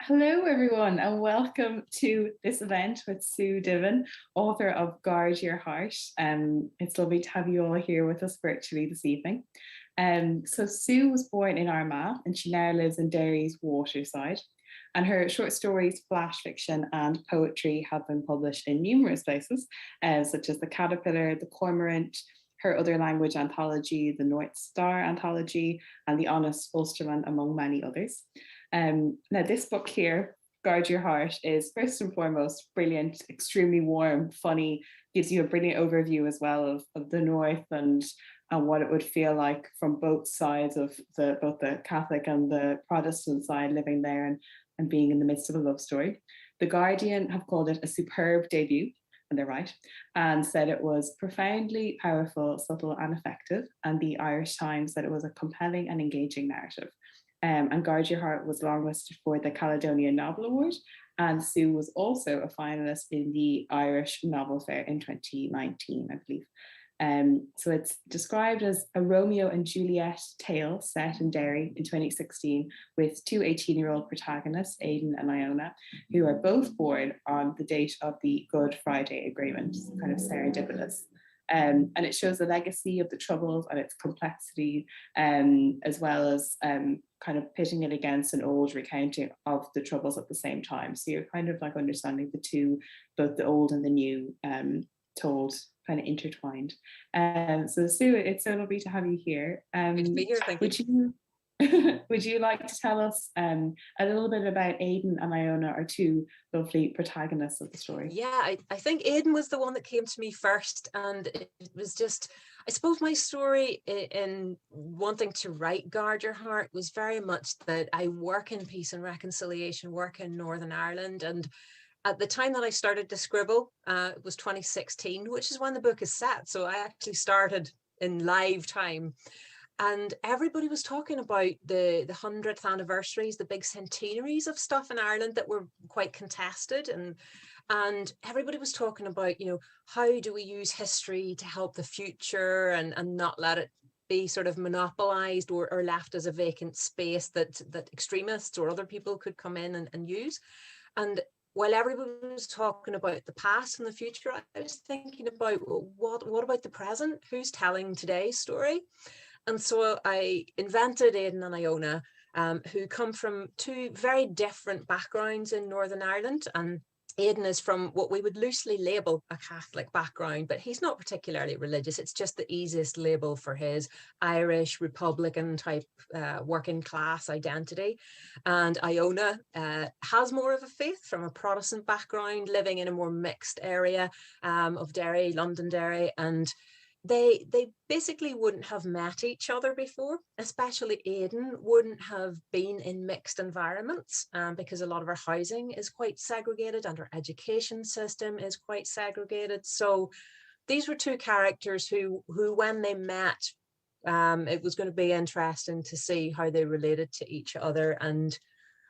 Hello, everyone, and welcome to this event with Sue Divin, author of Guard Your Heart. It's lovely to have you all here with us virtually this evening. So Sue was born in Armagh, and she now lives in Derry's Waterside. And her short stories, flash fiction, and poetry have been published in numerous places, such as The Caterpillar, The Cormorant, her other language anthology, the North Star anthology, and The Honest Ulsterman, among many others. Now, this book here, Guard Your Heart, is first and foremost brilliant, extremely warm, funny, gives you a brilliant overview as well of the North and what it would feel like from both sides of both the Catholic and the Protestant side, living there and being in the midst of a love story. The Guardian have called it a superb debut, and they're right, and said it was profoundly powerful, subtle, and effective. And the Irish Times said it was a compelling and engaging narrative. And Guard Your Heart was longlisted for the Caledonian Novel Award, and Sue was also a finalist in the Irish Novel Fair in 2019, I believe. So it's described as a Romeo and Juliet tale set in Derry in 2016 with two 18-year-old protagonists, Aidan and Iona, who are both born on the date of the Good Friday Agreement, kind of serendipitous. And it shows the legacy of the Troubles and its complexity, as well as kind of pitting it against an old recounting of the Troubles at the same time. So you're kind of like understanding the two, both the old and the new, told kind of intertwined. So Sue, it's so lovely to have you here. Good to be here, thank you. Would you like to tell us a little bit about Aidan and Iona, our two lovely protagonists of the story? Yeah, I think Aidan was the one that came to me first, and it was just, I suppose my story in wanting to write Guard Your Heart was very much that I work in peace and reconciliation, work in Northern Ireland, and at the time that I started to scribble, it was 2016, which is when the book is set. So I actually started in live time. And everybody was talking about the 100th anniversaries, the big centenaries of stuff in Ireland that were quite contested. And everybody was talking about, how do we use history to help the future and not let it be sort of monopolized or left as a vacant space that extremists or other people could come in and use. And while everybody was talking about the past and the future, I was thinking about, well, what about the present? Who's telling today's story? And so I invented Aidan and Iona, who come from two very different backgrounds in Northern Ireland. And Aidan is from what we would loosely label a Catholic background, but he's not particularly religious. It's just the easiest label for his Irish Republican type working class identity. And Iona has more of a faith from a Protestant background, living in a more mixed area of Derry, Londonderry, and they basically wouldn't have met each other before, especially Aidan wouldn't have been in mixed environments because a lot of our housing is quite segregated and our education system is quite segregated. So these were two characters who when they met, it was going to be interesting to see how they related to each other. And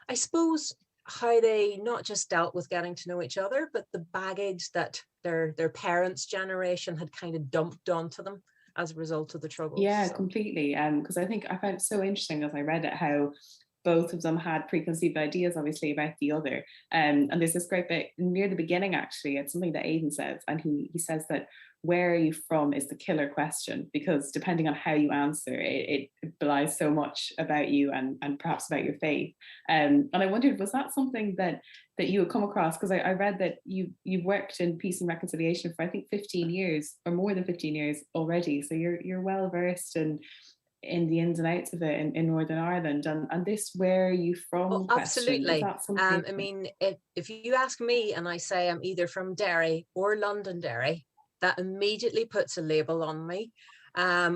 I suppose how they not just dealt with getting to know each other, but the baggage that their parents' generation had kind of dumped onto them as a result of the Troubles. Yeah, completely. Because I think I found it so interesting as I read it how both of them had preconceived ideas, obviously, about the other. And there's this great bit near the beginning, actually, it's something that Aidan says, and he says that where are you from is the killer question, because depending on how you answer, it belies so much about you and perhaps about your faith. And I wondered, was that something that you would come across? Because I read that you've worked in peace and reconciliation for, I think, 15 years or more than 15 years already. So you're well versed in the ins and outs of it in Northern Ireland, and this where are you from? Oh, absolutely. I mean, if you ask me and I say I'm either from Derry or Londonderry, that immediately puts a label on me.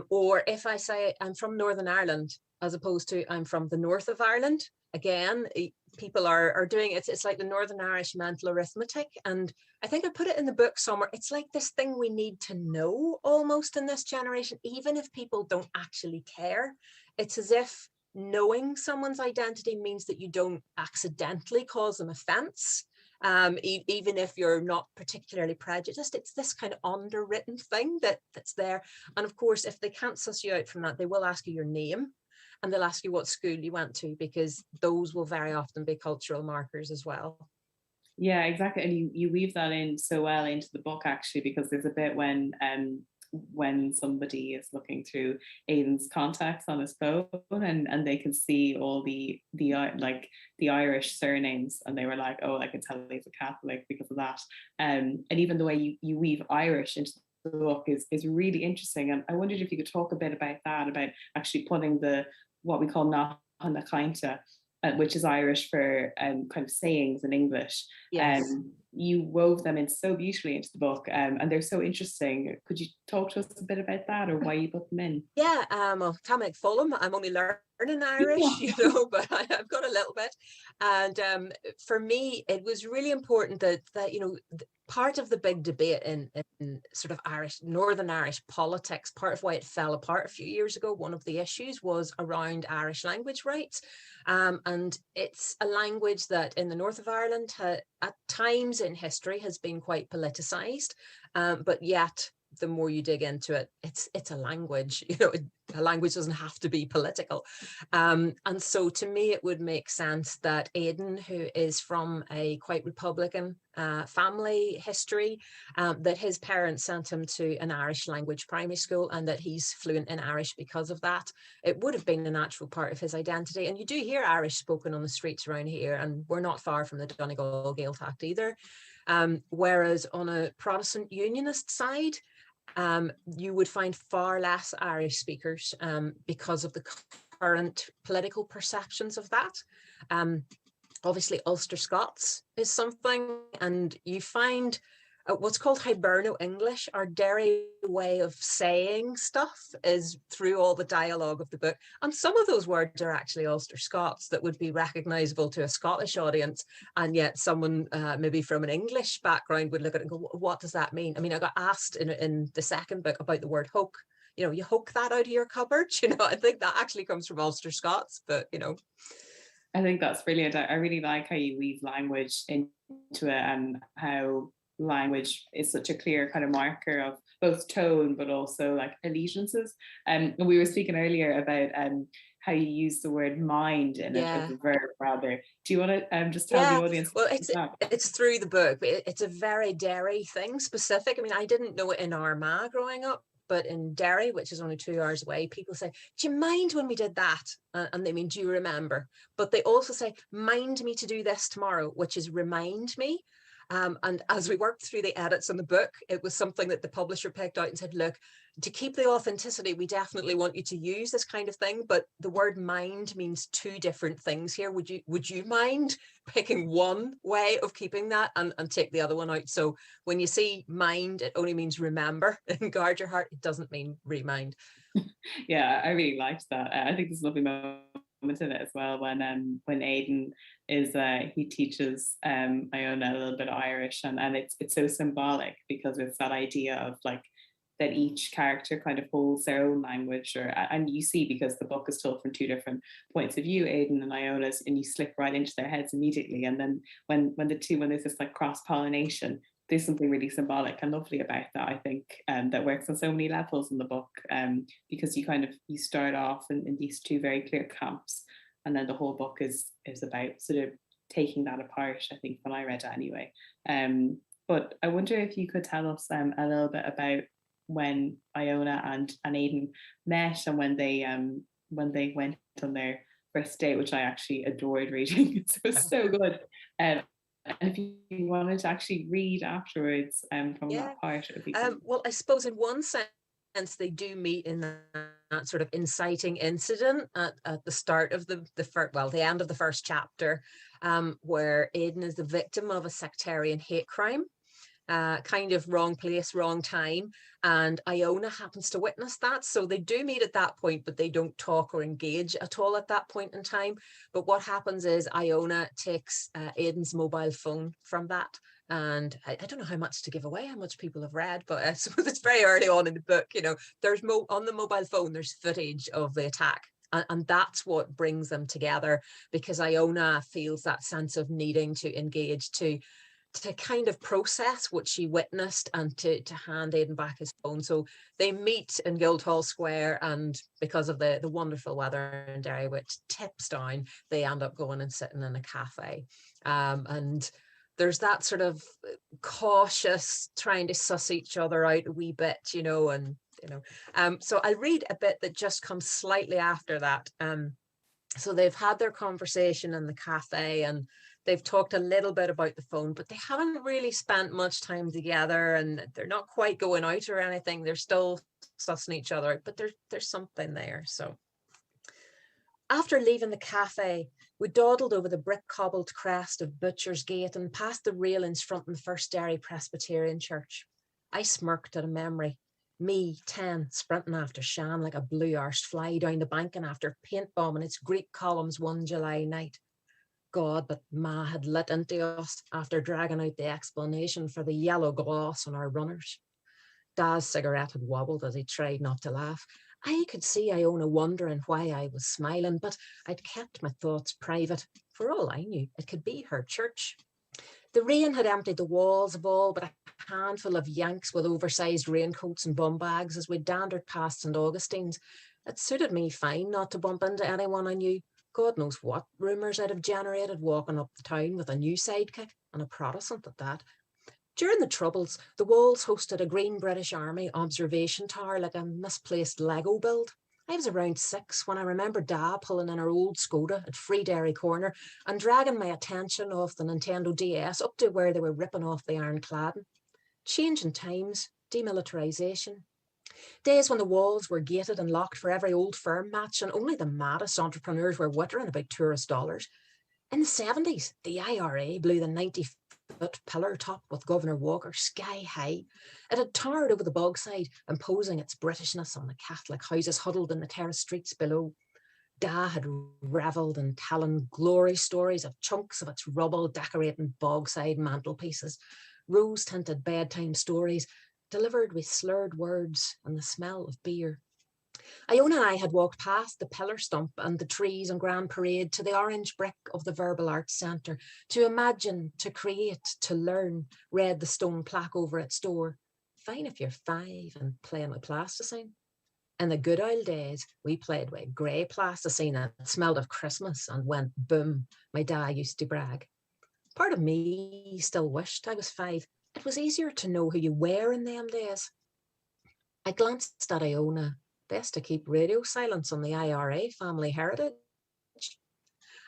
Or if I say I'm from Northern Ireland, as opposed to I'm from the north of Ireland, again, people are doing it. It's like the Northern Irish mental arithmetic. And I think I put it in the book somewhere. It's like this thing we need to know almost in this generation, even if people don't actually care. It's as if knowing someone's identity means that you don't accidentally cause them offense. Even if you're not particularly prejudiced, it's this kind of underwritten thing that's there. And of course, if they can't suss you out from that, they will ask you your name. and they'll ask you what school you went to, because those will very often be cultural markers as well. Yeah, exactly. And you weave that in so well into the book, actually, because there's a bit when somebody is looking through Aidan's contacts on his phone, and they can see all the like the Irish surnames, and they were like, oh, I can tell he's a Catholic because of that. And even the way you weave Irish into the book is really interesting. And I wondered if you could talk a bit about that, about actually putting the what we call na kainta, which is Irish for kind of sayings in English. Yes. You wove them in so beautifully into the book, and they're so interesting. Could you talk to us a bit about that, or why you put them in? Yeah, well, can't make Fulham. I'm only learning Irish, but I've got a little bit. And for me, it was really important that part of the big debate in sort of Northern Irish politics, part of why it fell apart a few years ago, one of the issues was around Irish language rights. And it's a language that in the north of Ireland, at times in history, has been quite politicised, but yet the more you dig into it, it's a language. A language doesn't have to be political. And so to me, it would make sense that Aidan, who is from a quite Republican family history, that his parents sent him to an Irish language primary school, and that he's fluent in Irish because of that. It would have been a natural part of his identity. And you do hear Irish spoken on the streets around here, and we're not far from the Donegal Gaeltacht either. Whereas on a Protestant unionist side, you would find far less Irish speakers because of the current political perceptions of that. Obviously, Ulster Scots is something, and you find what's called Hiberno English, our Derry way of saying stuff, is through all the dialogue of the book. And some of those words are actually Ulster Scots that would be recognisable to a Scottish audience. And yet someone maybe from an English background would look at it and go, what does that mean? I mean, I got asked in the second book about the word hoke. You hoke that out of your cupboard. I think that actually comes from Ulster Scots, but I think that's brilliant. I really like how you weave language into it, and how language is such a clear kind of marker of both tone but also like allegiances. And we were speaking earlier about how you use the word mind in it as a verb rather. Do you want to just tell the audience? Well, it's through the book. It's a very Derry thing specific. I mean, I didn't know it in Armagh growing up, but in Derry, which is only 2 hours away, people say, do you mind when we did that? And they mean, do you remember? But they also say, mind me to do this tomorrow, which is remind me. And as we worked through the edits in the book, it was something that the publisher picked out and said, look, to keep the authenticity, we definitely want you to use this kind of thing, but the word mind means two different things here. Would you mind picking one way of keeping that and take the other one out? So when you see mind, it only means remember. And guard your heart, it doesn't mean remind. Yeah, I really liked that. I think there's a lovely moment in it as well when Aidan is he teaches Iona a little bit of Irish, and it's so symbolic because it's that idea of like that each character kind of holds their own language, and you see, because the book is told from two different points of view, Aidan and Iona's, and you slip right into their heads immediately. And then when there's this like cross-pollination, there's something really symbolic and lovely about that, I think, that works on so many levels in the book, because you start off in these two very clear camps, and then the whole book is about sort of taking that apart, I think, when I read it anyway. But I wonder if you could tell us a little bit about when Iona and Aidan met, and when they went on their first date, which I actually adored reading. It was so good. And if you wanted to actually read afterwards from that part, it would be good. Well, I suppose in one sense they do meet in that sort of inciting incident at the start of the end of the first chapter, where Aidan is the victim of a sectarian hate crime. Kind of wrong place, wrong time, and Iona happens to witness that. So they do meet at that point, but they don't talk or engage at all at that point in time. But what happens is Iona takes Aidan's mobile phone from that. And I don't know how much to give away, how much people have read, but I suppose it's very early on in the book. There's on the mobile phone, there's footage of the attack. And that's what brings them together, because Iona feels that sense of needing to engage, to to kind of process what she witnessed and to hand Aidan back his phone. So they meet in Guildhall Square, and because of the wonderful weather in Derry, which tips down, they end up going and sitting in a cafe. And there's that sort of cautious trying to suss each other out a wee bit, so I'll read a bit that just comes slightly after that. So they've had their conversation in the cafe, and they've talked a little bit about the phone, but they haven't really spent much time together, and they're not quite going out or anything. They're still sussing each other out, but there's something there. So after leaving the cafe, we dawdled over the brick-cobbled crest of Butcher's Gate and past the railings fronting the first Derry Presbyterian Church. I smirked at a memory. Me, 10, sprinting after Shan like a blue-arsed fly down the banking after paint bombing its Greek columns one July night. God, but Ma had lit into us after dragging out the explanation for the yellow gloss on our runners. Dad's cigarette had wobbled as he tried not to laugh. I could see Iona wondering why I was smiling, but I'd kept my thoughts private. For all I knew, it could be her church. The rain had emptied the walls of all but a handful of Yanks with oversized raincoats and bum bags as we dandered past St. Augustine's. It suited me fine not to bump into anyone I knew. God knows what rumours I'd have generated walking up the town with a new sidekick, and a Protestant at that. During the Troubles, the walls hosted a green British Army observation tower like a misplaced Lego build. I was around 6 when I remember Dad pulling in our old Skoda at Free Derry Corner and dragging my attention off the Nintendo DS up to where they were ripping off the iron cladding. Changing times, demilitarisation. Days when the walls were gated and locked for every old firm match, and only the maddest entrepreneurs were wittering about tourist dollars. In the 70s, the IRA blew the 90-foot pillar top with Governor Walker sky high. It had towered over the bogside, imposing its Britishness on the Catholic houses huddled in the terrace streets below. Da had revelled in telling glory stories of chunks of its rubble decorating bogside mantelpieces, rose-tinted bedtime stories delivered with slurred words and the smell of beer. Iona and I had walked past the pillar stump and the trees on Grand Parade to the orange brick of the Verbal Arts Centre. To imagine, to create, to learn, read the stone plaque over its door. Fine if you're 5 and playing with plasticine. In the good old days, we played with grey plasticine and it smelled of Christmas and went boom, my dad used to brag. Part of me still wished I was 5. It was easier to know who you were in them days. I glanced at Iona. Best to keep radio silence on the IRA family heritage.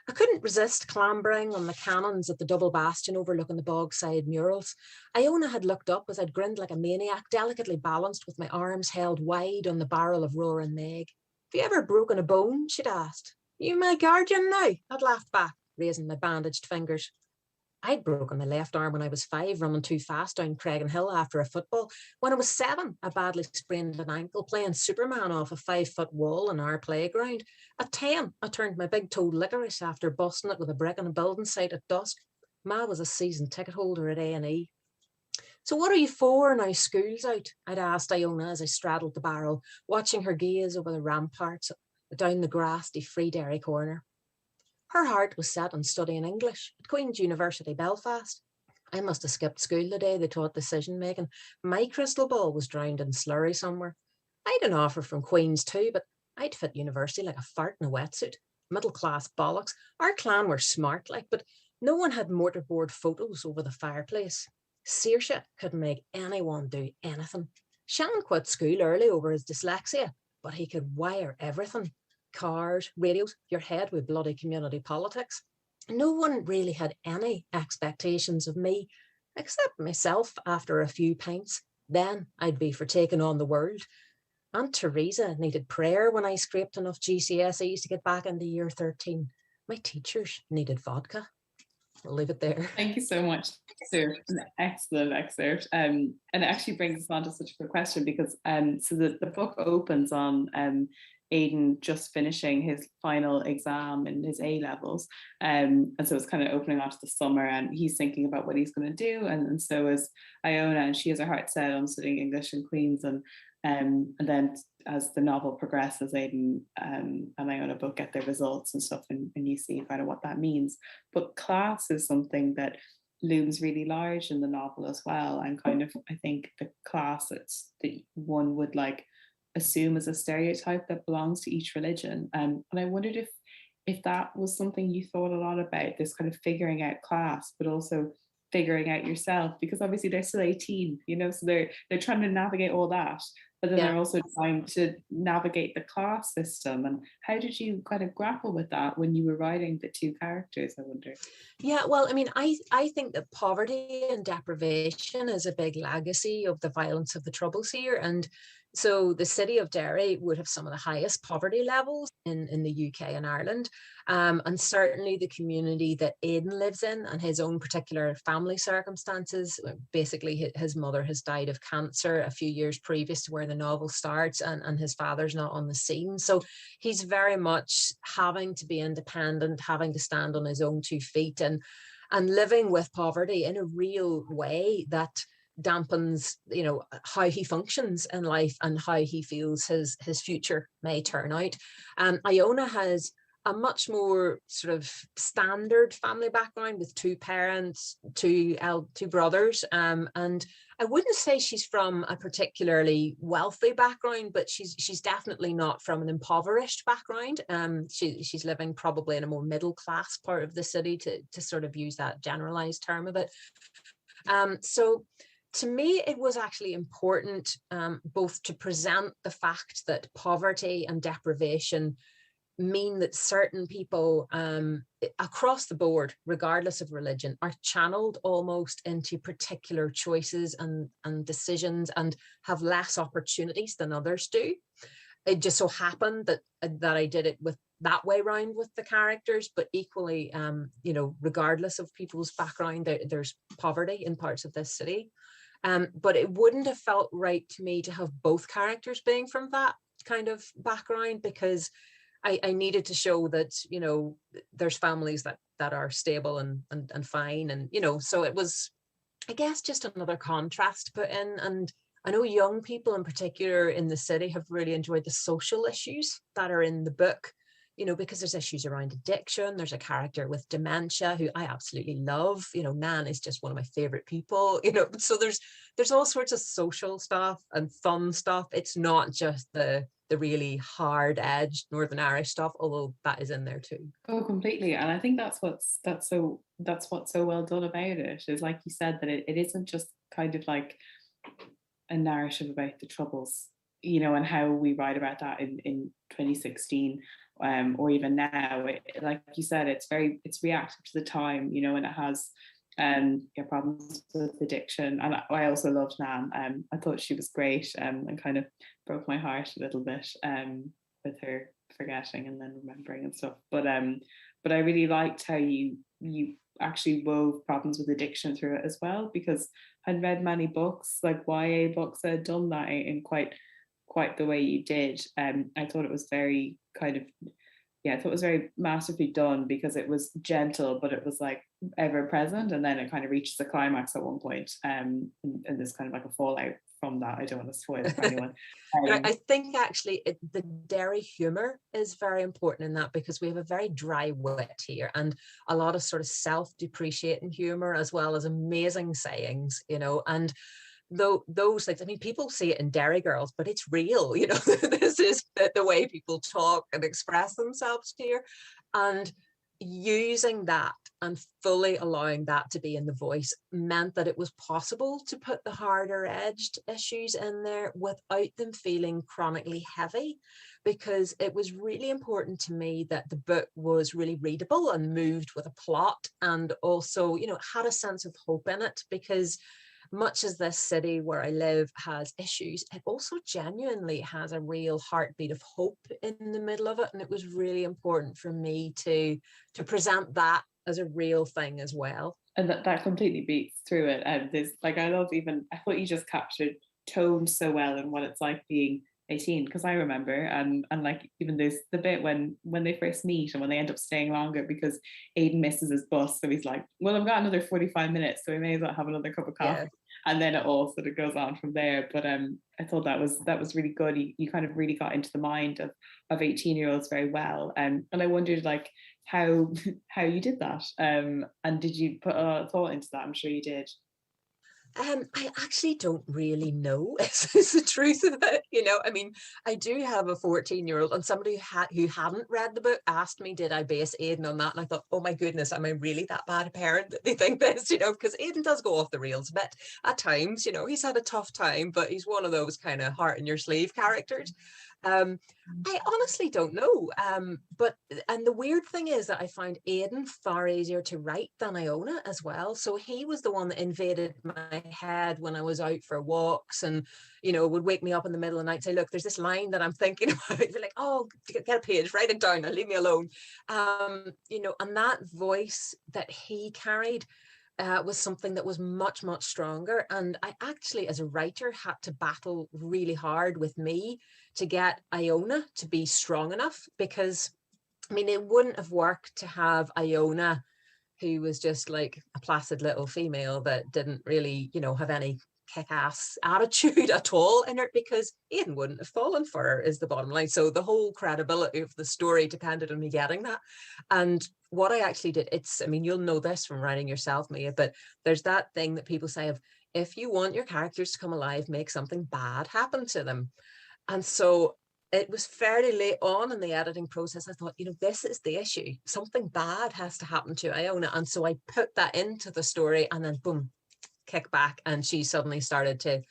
I couldn't resist clambering on the cannons at the double bastion overlooking the bogside murals. Iona had looked up as I'd grinned like a maniac, delicately balanced with my arms held wide on the barrel of Roaring Meg. Have you ever broken a bone? She'd asked. You my guardian now? I'd laughed back, raising my bandaged fingers. I'd broken my left arm when I was 5, running too fast down Craigan Hill after a football. When I was 7, I badly sprained an ankle playing Superman off a 5-foot wall in our playground. At 10, I turned my big toe licorice after busting it with a brick on a building site at dusk. Ma was a season ticket holder at A&E. So what are you for now school's out? I'd asked Iona as I straddled the barrel, watching her gaze over the ramparts down the grassy Free Derry Corner. Her heart was set on studying English at Queen's University, Belfast. I must have skipped school the day they taught decision-making. My crystal ball was drowned in slurry somewhere. I'd an offer from Queen's too, but I'd fit university like a fart in a wetsuit. Middle-class bollocks. Our clan were smart, but no one had mortarboard photos over the fireplace. Saoirse couldn't make anyone do anything. Shan quit school early over his dyslexia, but he could wire everything. Cars, radios, your head with bloody community politics. No one really had any expectations of me, except myself after a few pints. Then I'd be for taking on the world. Aunt Teresa needed prayer when I scraped enough GCSEs to get back into year 13. My teachers needed vodka. I'll leave it there. Thank you so much, Sue. An excellent excerpt. And it actually brings us on to such a good question because so the book opens on Aidan just finishing his final exam in his A-levels. And so it's kind of opening on to the summer and he's thinking about what he's going to do. And so is Iona, and she has her heart set on studying English in Queen's. And then as the novel progresses, Aidan and Iona both get their results and stuff, and you see kind of what that means. But class is something that looms really large in the novel as well, and kind of, I think, the class that one would like assume as a stereotype that belongs to each religion. And I wondered if that was something you thought a lot about, this kind of figuring out class, but also figuring out yourself, because obviously they're still 18, so they're trying to navigate all that, but then they're also trying to navigate the class system. And how did you kind of grapple with that when you were writing the two characters, I wonder? Yeah, well, I mean, I think that poverty and deprivation is a big legacy of the violence of the Troubles here. And so the city of Derry would have some of the highest poverty levels in the UK and Ireland. And certainly the community that Aidan lives in and his own particular family circumstances. Basically, his mother has died of cancer a few years previous to where the novel starts, and his father's not on the scene. So he's very much having to be independent, having to stand on his own 2 feet, and living with poverty in a real way that dampens, how he functions in life and how he feels his future may turn out. Iona has a much more sort of standard family background with 2 parents, two brothers, and I wouldn't say she's from a particularly wealthy background, but she's definitely not from an impoverished background. She's living probably in a more middle class part of the city, to sort of use that generalized term of it. So to me, it was actually important both to present the fact that poverty and deprivation mean that certain people across the board, regardless of religion, are channeled almost into particular choices and decisions, and have less opportunities than others do. It just so happened that I did it with that way round with the characters, but equally, regardless of people's background, there's poverty in parts of this city. But it wouldn't have felt right to me to have both characters being from that kind of background, because I needed to show that, there's families that are stable and fine. And, so it was, I guess, just another contrast to put in. And I know young people in particular in the city have really enjoyed the social issues that are in the book, because there's issues around addiction. There's a character with dementia who I absolutely love. Nan is just one of my favorite people, so there's all sorts of social stuff and fun stuff. It's not just the really hard-edged Northern Irish stuff, although that is in there too. Oh, completely. And I think that's what's so well done about it, is like you said, that it isn't just kind of like a narrative about the Troubles, and how we write about that in 2016, or even now. Like you said, it's reactive to the time, and it has problems with addiction. And I also loved Nan. I thought she was great, and kind of broke my heart a little bit with her forgetting and then remembering and stuff. But I really liked how you actually wove problems with addiction through it as well, because I'd read many books, like YA books, that had done that in quite the way you did. I thought it was very kind of, I thought it was very masterfully done, because it was gentle, but it was like ever present, and then it kind of reaches a climax at one point, and there's kind of like a fallout from that. I don't want to spoil it for anyone. I think actually the Derry humour is very important in that, because we have a very dry wit here, and a lot of sort of self-depreciating humour, as well as amazing sayings, and those things, I mean, people see it in Derry Girls, but it's real, this is the way people talk and express themselves here. And using that and fully allowing that to be in the voice meant that it was possible to put the harder edged issues in there without them feeling chronically heavy, because it was really important to me that the book was really readable and moved with a plot, and also, had a sense of hope in it, because much as this city where I live has issues, it also genuinely has a real heartbeat of hope in the middle of it. And it was really important for me to present that as a real thing as well. And that completely beats through it. And there's I thought you just captured tone so well, and what it's like being 18, because I remember, and like even there's the bit when they first meet and when they end up staying longer because Aidan misses his bus, so he's like, well, I've got another 45 minutes, so we may as well have another cup of coffee. Yeah. And then it all sort of goes on from there. But I thought that was really good. You kind of really got into the mind of 18-year-olds very well. And I wondered, like, how you did that, and did you put a lot of thought into that? I'm sure you did. I actually don't really know is the truth of it. You know, I mean, I do have a 14-year-old, and somebody who hadn't read the book asked me, did I base Aidan on that? And I thought, oh my goodness, am I really that bad a parent that they think this? You know, because Aidan does go off the rails a bit at times. You know, he's had a tough time, but he's one of those kind of heart in your sleeve characters. I honestly don't know. And the weird thing is that I find Aidan far easier to write than Iona as well. So he was the one that invaded my head when I was out for walks, and, you know, would wake me up in the middle of the night and say, look, there's this line that I'm thinking about. You're like, oh, get a page, write it down and leave me alone. You know, and that voice that he carried was something that was much, much stronger. And I actually, as a writer, had to battle really hard with me to get Iona to be strong enough, because, I mean, it wouldn't have worked to have Iona, who was just like a placid little female that didn't really, you know, have any kick-ass attitude at all in it, because Aidan wouldn't have fallen for her, is the bottom line. So the whole credibility of the story depended on me getting that. And what I actually did, it's, I mean, you'll know this from writing yourself, Mia, but there's that thing that people say of, if you want your characters to come alive, make something bad happen to them. And so it was fairly late on in the editing process. I thought, you know, this is the issue. Something bad has to happen to Iona. And so I put that into the story, and then boom, kick back. And she suddenly started to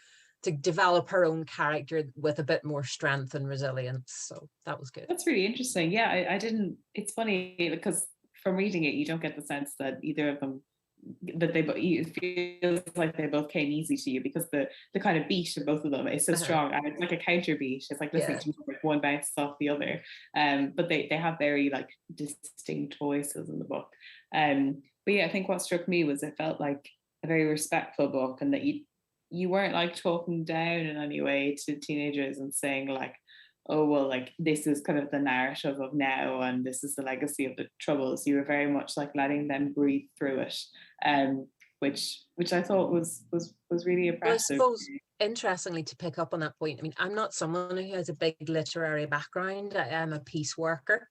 develop her own character with a bit more strength and resilience. So that was good. That's really interesting. Yeah, I didn't, it's funny because from reading it, you don't get the sense that either of them, that they both, it feels like they both came easy to you, because the kind of beat of both of them is so strong, and it's like a counter beat. It's like listening to like one bounces off the other, but they have very like distinct voices in the book. But yeah, I think what struck me was it felt like a very respectful book, and that you weren't like talking down in any way to teenagers and saying like, oh well, like this is kind of the narrative of now and this is the legacy of the Troubles. You were very much like letting them breathe through it, which I thought was really impressive. Well, I suppose, interestingly, to pick up on that point, I mean, I'm not someone who has a big literary background. I am a piece worker.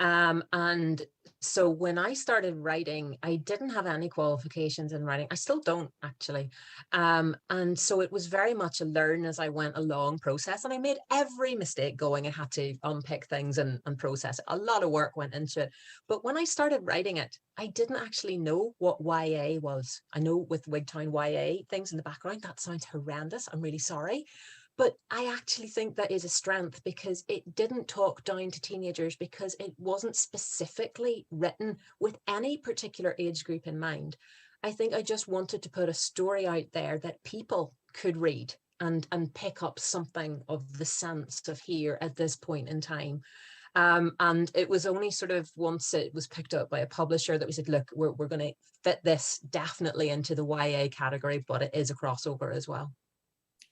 And so when I started writing, I didn't have any qualifications in writing. I still don't, actually. And so it was very much a learn as I went along process. And I made every mistake going. I had to unpick things and process it. A lot of work went into it. But when I started writing it, I didn't actually know what YA was. I know with Wigtown YA things in the background, that sounds horrendous. I'm really sorry. But I actually think that is a strength, because it didn't talk down to teenagers, because it wasn't specifically written with any particular age group in mind. I think I just wanted to put a story out there that people could read and pick up something of the sense of here at this point in time. And it was only sort of once it was picked up by a publisher that we said, look, we're going to fit this definitely into the YA category, but it is a crossover as well.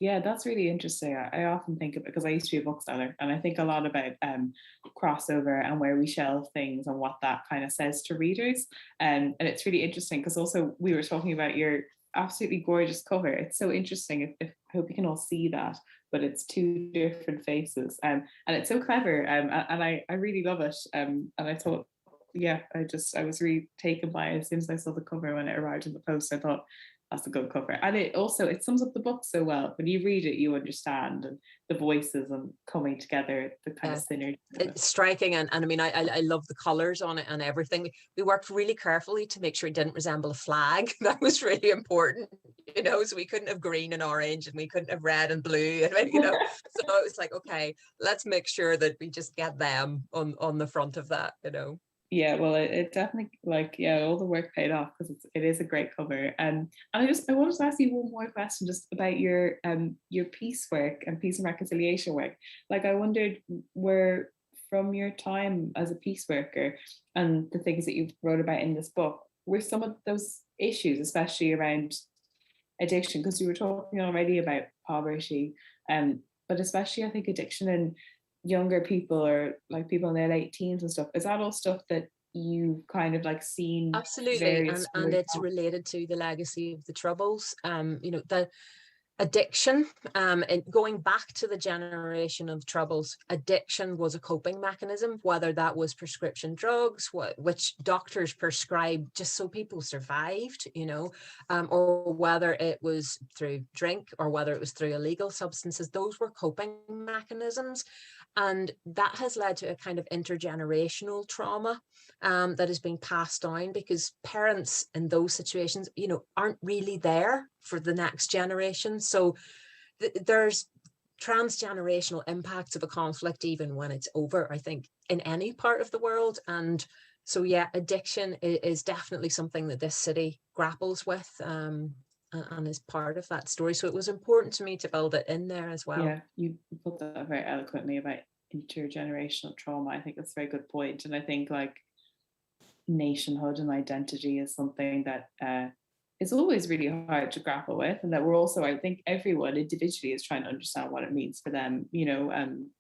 Yeah, that's really interesting. I often think of it because I used to be a bookseller, and I think a lot about crossover and where we shelve things and what that kind of says to readers. And it's really interesting because also we were talking about your absolutely gorgeous cover. It's so interesting. If I hope you can all see that, but it's two different faces, and it's so clever. And I really love it. And I thought, yeah, I was really taken by it as soon as I saw the cover when it arrived in the post. I thought, that's a good cover, and it sums up the book so well. When you read it, you understand, and the voices and coming together, the kind of synergy. It's striking, and I mean, I love the colors on it and everything. We worked really carefully to make sure it didn't resemble a flag. That was really important, you know. So we couldn't have green and orange, and we couldn't have red and blue, and you know. So it was like, okay, let's make sure that we just get them on the front of that, you know. Yeah, well, it definitely, like, yeah, all the work paid off, because it is a great cover. And I wanted to ask you one more question just about your peace work and peace and reconciliation work. Like, I wondered, where from your time as a peace worker and the things that you wrote about in this book, were some of those issues, especially around addiction, because you were talking already about poverty, but especially I think addiction in younger people, or like people in their late teens and stuff, is that all stuff that you've kind of like seen? Absolutely, and it's related to the legacy of the Troubles. You know, addiction, and going back to the generation of troubles, addiction was a coping mechanism, whether that was prescription drugs, which doctors prescribed just so people survived, or whether it was through drink or whether it was through illegal substances. Those were coping mechanisms. And that has led to a kind of intergenerational trauma that is being passed down, because parents in those situations, aren't really there for the next generation. So there's transgenerational impacts of a conflict even when it's over, I think, in any part of the world. And so, yeah, addiction is definitely something that this city grapples with, and is part of that story. So it was important to me to build it in there as well. Yeah, you put that very eloquently about intergenerational trauma. I think that's a very good point. And I think like nationhood and identity is something that is always really hard to grapple with, and that we're also, I think everyone individually is trying to understand what it means for them, even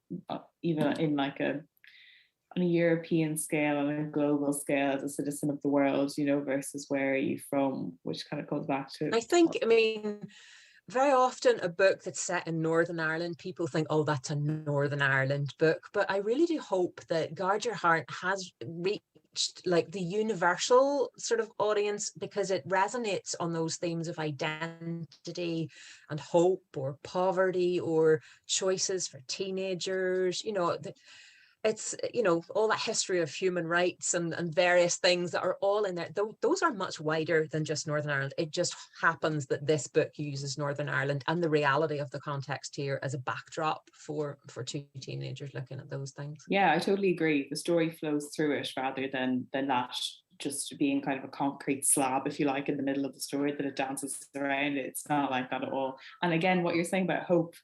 in like on a European scale, on a global scale, as a citizen of the world, versus where are you from, which kind of comes back to, I think, very often a book that's set in Northern Ireland, people think, oh, that's a Northern Ireland book. But I really do hope that Guard Your Heart has reached like the universal sort of audience, because it resonates on those themes of identity and hope, or poverty, or choices for teenagers, it's, all that history of human rights and various things that are all in there. Those are much wider than just Northern Ireland. It just happens that this book uses Northern Ireland and the reality of the context here as a backdrop for two teenagers looking at those things. Yeah, I totally agree. The story flows through it rather than that just being kind of a concrete slab, if you like, in the middle of the story that it dances around. It's not like that at all. And again, what you're saying about hope,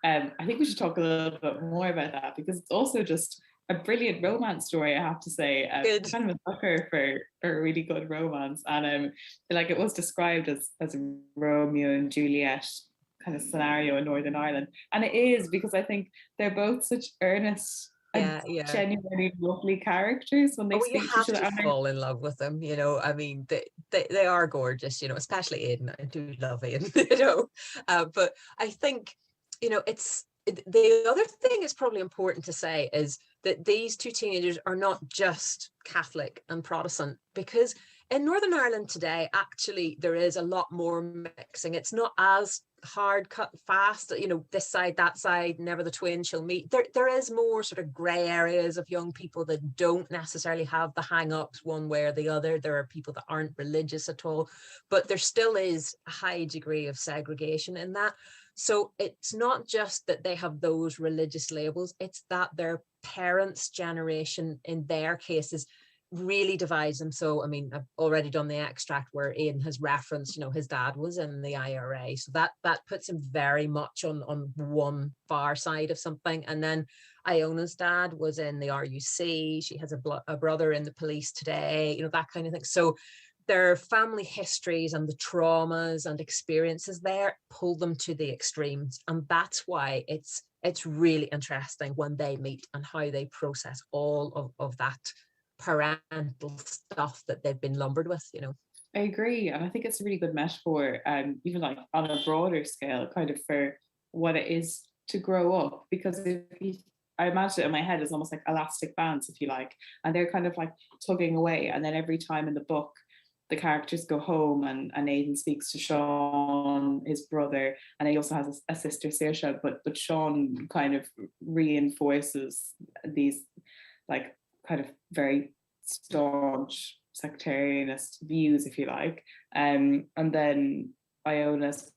I think we should talk a little bit more about that, because it's also just a brilliant romance story, I have to say. I'm kind of a sucker for a really good romance, and like it was described as a Romeo and Juliet kind of scenario in Northern Ireland, and it is, because I think they're both such earnest and genuinely lovely characters when they speak to each other. You have to fall in love with them, they are gorgeous, especially Aidan. I do love Aidan, but I think, it's the other thing is probably important to say is that these two teenagers are not just Catholic and Protestant, because in Northern Ireland today, actually, there is a lot more mixing. It's not as hard cut fast, this side, that side, never the twain shall meet. There is more sort of grey areas of young people that don't necessarily have the hang-ups one way or the other. There are people that aren't religious at all, but there still is a high degree of segregation in that. So it's not just that they have those religious labels, it's that their parents' generation, in their cases, really divides them. So, I've already done the extract where Aidan has referenced, his dad was in the IRA. So that puts him very much on one far side of something. And then Iona's dad was in the RUC. She has a brother in the police today, that kind of thing. So their family histories and the traumas and experiences there pull them to the extremes. And that's why it's really interesting when they meet and how they process all of that parental stuff that they've been lumbered with, I agree. And I think it's a really good metaphor, even like on a broader scale, kind of for what it is to grow up. Because I imagine it in my head as almost like elastic bands, if you like, and they're kind of like tugging away. And then every time in the book, the characters go home and Aidan speaks to Sean, his brother, and he also has a sister, Saoirse, but Sean kind of reinforces these like kind of very staunch sectarianist views, if you like. And then Iona's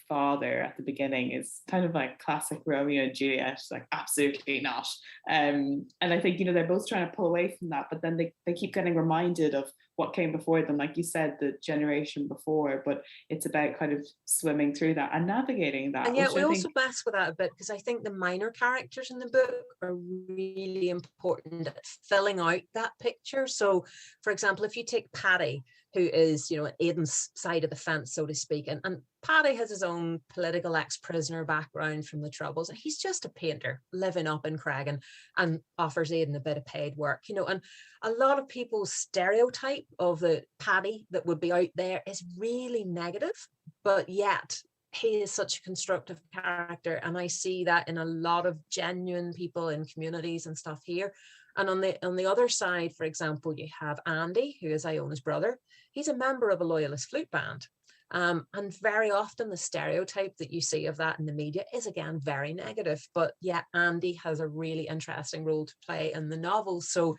father at the beginning is kind of like classic Romeo and Juliet, like absolutely not. And I think, they're both trying to pull away from that, but then they keep getting reminded of what came before them, like you said, the generation before, but it's about kind of swimming through that and navigating that. And yet we also mess with that a bit, because I think the minor characters in the book are really important at filling out that picture. So, for example, if you take Paddy, who is, Aidan's side of the fence, so to speak, and Paddy has his own political ex-prisoner background from the Troubles. He's just a painter living up in Creggan and offers Aidan a bit of paid work, and a lot of people's stereotype of the Paddy that would be out there is really negative, but yet he is such a constructive character, and I see that in a lot of genuine people in communities and stuff here. And on the other side, for example, you have Andy, who is Iona's brother. He's a member of a loyalist flute band. And very often the stereotype that you see of that in the media is, again, very negative. But yeah, Andy has a really interesting role to play in the novel. So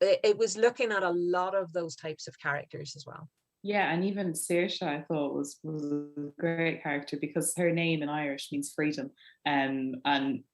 it was looking at a lot of those types of characters as well. Yeah, and even Saoirse, I thought was a great character, because her name in Irish means freedom, and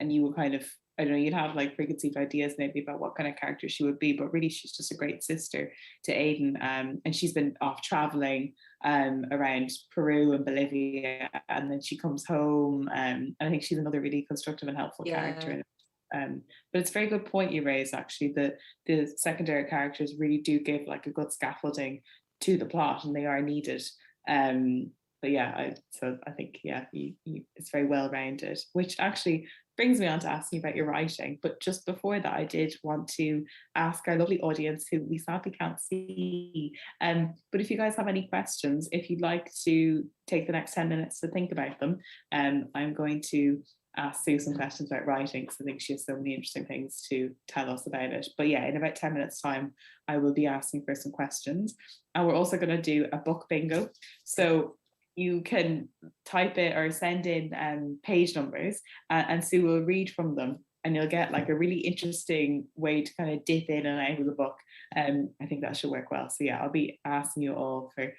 you were kind of, I don't know, you'd have like preconceived ideas maybe about what kind of character she would be, but really she's just a great sister to Aidan, and she's been off traveling around Peru and Bolivia, and then she comes home, and I think she's another really constructive and helpful character. But it's a very good point you raise, actually, that the secondary characters really do give like a good scaffolding to the plot, and they are needed. But yeah, I think, yeah, it's very well rounded, which actually brings me on to asking about your writing. But just before that, I did want to ask our lovely audience, who we sadly can't see, but if you guys have any questions, if you'd like to take the next 10 minutes to think about them, I'm going to ask Sue some questions about writing, because I think she has so many interesting things to tell us about it. But yeah, in about 10 minutes time, I will be asking for some questions. And we're also going to do a book bingo. So you can type it or send in page numbers, and Sue will read from them, and you'll get like a really interesting way to kind of dip in and out of the book. I think that should work well. So yeah, I'll be asking you all for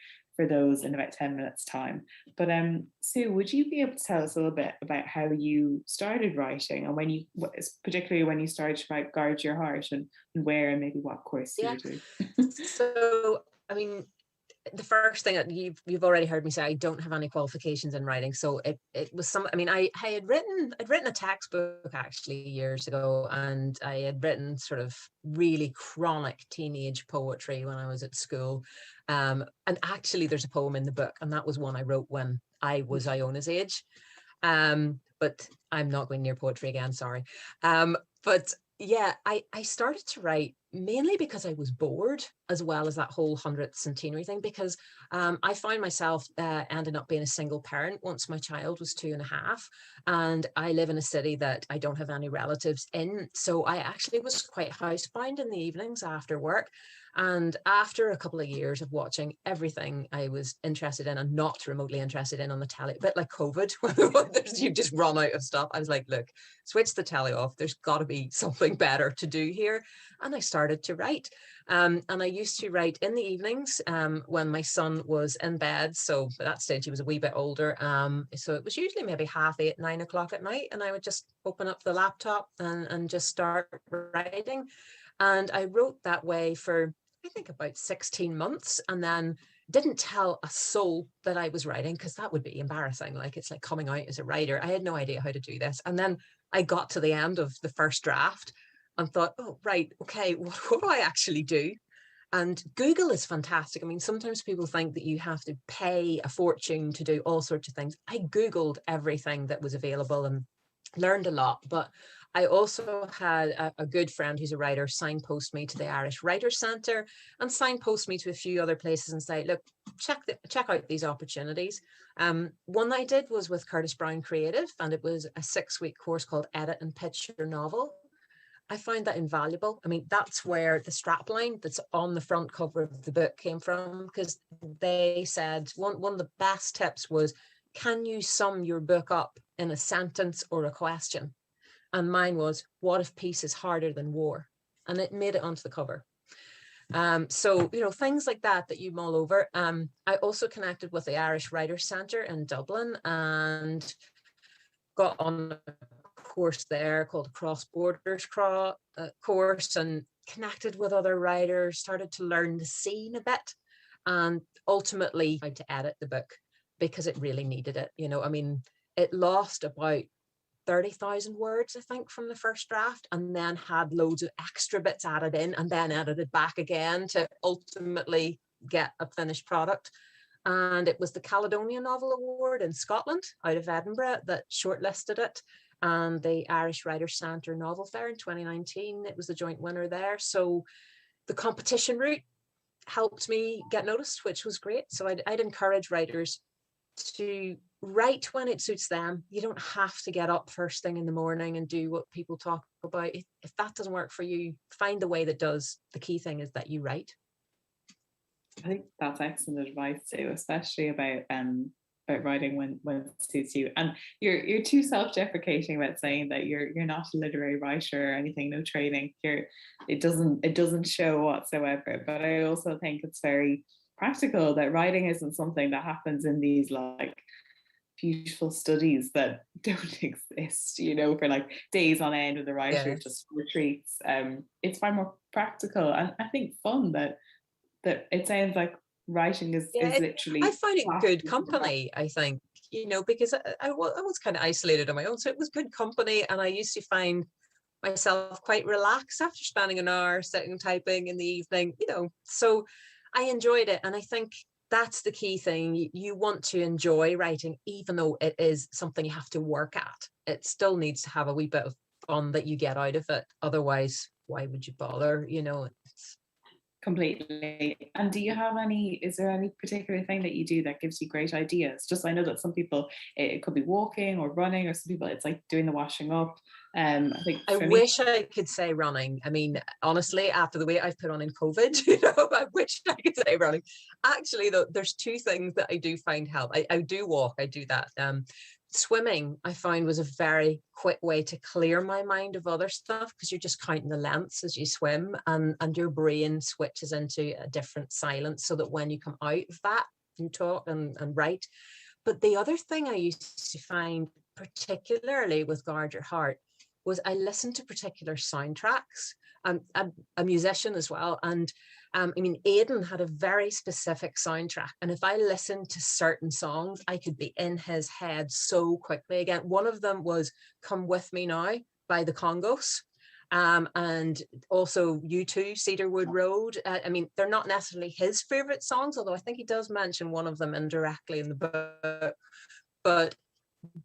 those in about 10 minutes time. But Sue, would you be able to tell us a little bit about how you started writing, and when you, particularly when you started to write Guard Your Heart, and where and maybe what course you were doing? So, I mean, the first thing that you've already heard me say, I don't have any qualifications in writing. So it was some, I mean, I'd written a textbook actually years ago, and I had written sort of really chronic teenage poetry when I was at school. And actually there's a poem in the book, and that was one I wrote when I was Iona's age. But I'm not going near poetry again, sorry. But yeah, I started to write mainly because I was bored, as well as that whole 100th centenary thing, because I found myself ending up being a single parent once my child was 2.5, and I live in a city that I don't have any relatives in. So I actually was quite housebound in the evenings after work. And after a couple of years of watching everything I was interested in and not remotely interested in on the telly, a bit like COVID, you just run out of stuff. I was like, look, switch the telly off. There's got to be something better to do here. And I started to write. And I used to write in the evenings when my son was in bed. So at that stage, he was a wee bit older. So it was usually maybe 8:30, 9 o'clock at night. And I would just open up the laptop and just start writing. And I wrote that way for, I think, about 16 months, and then didn't tell a soul that I was writing, because that would be embarrassing. Like, it's like coming out as a writer. I had no idea how to do this. And then I got to the end of the first draft and thought, oh, right, okay, what do I actually do? And Google is fantastic. I mean, sometimes people think that you have to pay a fortune to do all sorts of things. I Googled everything that was available and learned a lot. But I also had a good friend who's a writer signpost me to the Irish Writers' Centre, and signpost me to a few other places and say, look, check out these opportunities. One I did was with Curtis Brown Creative, and it was a 6-week course called Edit and Pitch Your Novel. I found that invaluable. I mean, that's where the strapline that's on the front cover of the book came from, because they said one of the best tips was, can you sum your book up in a sentence or a question? And mine was, what if peace is harder than war? And it made it onto the cover. So, you know, things like that you mull over. I also connected with the Irish Writers' Centre in Dublin and got on a course there called Cross Borders course, and connected with other writers, started to learn the scene a bit, and ultimately tried to edit the book because it really needed it. You know, I mean, it lost about 30,000 words, I think, from the first draft, and then had loads of extra bits added in and then edited back again to ultimately get a finished product. And it was the Caledonia Novel Award in Scotland out of Edinburgh that shortlisted it, and the Irish Writers' Centre Novel Fair in 2019, it was the joint winner there. So the competition route helped me get noticed, which was great. So I'd encourage writers to write when it suits them. You don't have to get up first thing in the morning and do what people talk about. If that doesn't work for you, find the way that does. The key thing is that you write. I think that's excellent advice too, especially about writing when it suits you. And you're too self-deprecating about saying that you're not a literary writer or anything, no training. It doesn't show whatsoever. But I also think it's very practical that writing isn't something that happens in these like beautiful studies that don't exist, you know, for like days on end with the writer just retreats. It's far more practical and I think fun that it sounds like writing is literally. I find it good company, I think, you know, because I was kind of isolated on my own, so it was good company, and I used to find myself quite relaxed after spending an hour sitting typing in the evening, you know, so I enjoyed it. And I think that's the key thing. You want to enjoy writing, even though it is something you have to work at. It still needs to have a wee bit of fun that you get out of it. Otherwise, why would you bother? You know, completely. And is there any particular thing that you do that gives you great ideas? Just I know that some people it could be walking or running, or some people it's like doing the washing up. I think I wish I could say running. I mean, honestly, after the weight I've put on in COVID, you know, I wish I could say running. Actually, though, there's two things that I do find help. I do walk, I do that. Swimming, I found, was a very quick way to clear my mind of other stuff, because you're just counting the lengths as you swim, and your brain switches into a different silence, so that when you come out of that, you talk and write. But the other thing I used to find, particularly with Guard Your Heart, was I listened to particular soundtracks. I'm a musician as well, and I mean, Aidan had a very specific soundtrack, and if I listened to certain songs, I could be in his head so quickly again. One of them was "Come With Me Now" by the Congos, and also U2, Cedarwood Road. I mean, they're not necessarily his favorite songs, although I think he does mention one of them indirectly in the book. But